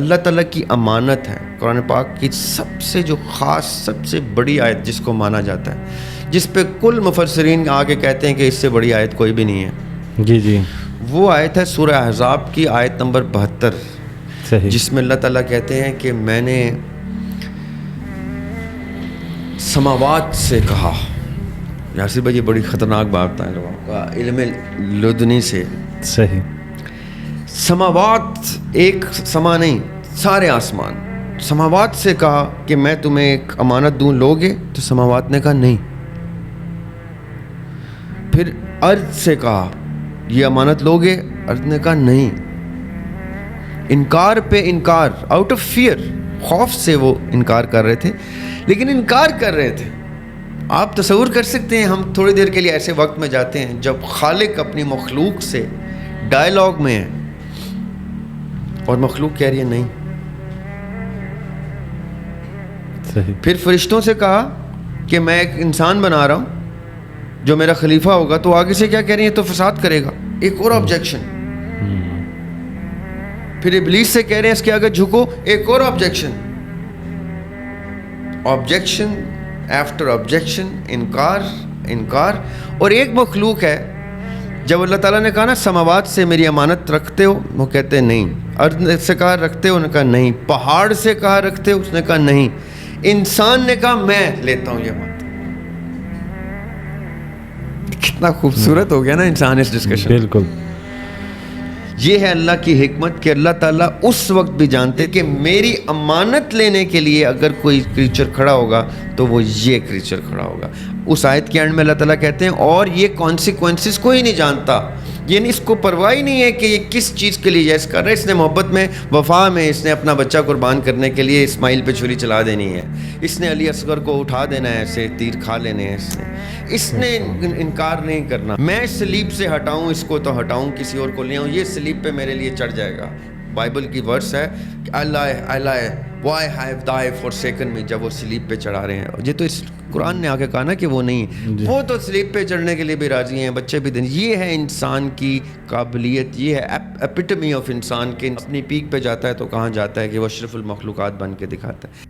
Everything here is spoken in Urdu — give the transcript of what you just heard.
اللہ تعالیٰ کی امانت ہے. قرآن پاک کی سب سے جو خاص سب سے بڑی آیت جس کو مانا جاتا ہے, جس پہ کل مفسرین آگے کہتے ہیں کہ اس سے بڑی آیت کوئی بھی نہیں ہے, جی وہ آیت ہے سورہ احزاب کی آیت نمبر 72, صحیح. جس میں اللہ تعالیٰ کہتے ہیں کہ میں نے سماوات سے کہا. یاسر بھائی یہ بڑی خطرناک بات ہے لوگوں کا علم لدنی سے. صحیح. سماوات, ایک سما نہیں, سارے آسمان. سماوات سے کہا کہ میں تمہیں ایک امانت دوں, لوگے؟ تو سماوات نے کہا نہیں. پھر ارض سے کہا یہ امانت لوگے؟ ارض نے کہا نہیں. انکار پہ انکار, آؤٹ آف فیئر, خوف سے وہ انکار کر رہے تھے, لیکن انکار کر رہے تھے. آپ تصور کر سکتے ہیں, ہم تھوڑی دیر کے لیے ایسے وقت میں جاتے ہیں جب خالق اپنی مخلوق سے ڈائلاگ میں ہے اور مخلوق کہہ رہی ہے نہیں. صحیح. پھر فرشتوں سے کہا کہ میں ایک انسان بنا رہا ہوں جو میرا خلیفہ ہوگا, تو آگے سے کیا کہہ رہی ہیں, تو فساد کرے گا. ایک اور آبجیکشن. پھر ابلیس سے کہہ رہے ہیں اس کے آگے جھکو, ایک اور آبجیکشن. آبجیکشن آفٹر آبجیکشن, انکار انکار. اور ایک مخلوق ہے, جب اللہ تعالیٰ نے کہا نا سماوات سے میری امانت رکھتے ہو, وہ کہتے ہیں نہیں. ارض سے کہا رکھتے ہو, انہوں نے کہا نہیں. پہاڑ سے کہا رکھتے ہو, اس نے کہا نہیں. انسان نے کہا میں لیتا ہوں یہ امانت. کتنا خوبصورت ہو گیا نا انسان اس ڈسکشن. بالکل. یہ ہے اللہ کی حکمت کہ اللہ تعالیٰ اس وقت بھی جانتے کہ میری امانت لینے کے لیے اگر کوئی کریچر کھڑا ہوگا تو وہ یہ کریچر کھڑا ہوگا. اس آیت کے اینڈ میں اللہ تعالیٰ کہتے ہیں اور یہ کانسیکوینسز کوئی نہیں جانتا, یعنی اس کو پرواہ ہی نہیں ہے کہ یہ کس چیز کے لیے یس کر رہا ہے. اس نے محبت میں, وفا میں, اس نے اپنا بچہ قربان کرنے کے لیے اسماعیل پہ چھری چلا دینی ہے, اس نے علی اصغر کو اٹھا دینا ہے, ایسے تیر کھا لینے ہیں, اس نے انکار نہیں کرنا. میں سلیب سے ہٹاؤں اس کو تو ہٹاؤں, کسی اور کو لے آؤں, یہ سلیب پہ میرے لیے چڑھ جائے گا. بائبل کی ورس ہے کہ اللہ why have thou forsaken me, جب وہ سلیب پہ چڑھا رہے ہیں. یہ تو اس قرآن نے آگے کہا نا کہ وہ نہیں, وہ تو سلیب پہ چڑھنے کے لیے بھی راضی ہیں, بچے بھی دیں. یہ ہے انسان کی قابلیت, یہ ہے ایپیٹمی آف انسان کے اپنی پیک پہ جاتا ہے تو کہاں جاتا ہے کہ وہ اشرف المخلوقات بن کے دکھاتا ہے.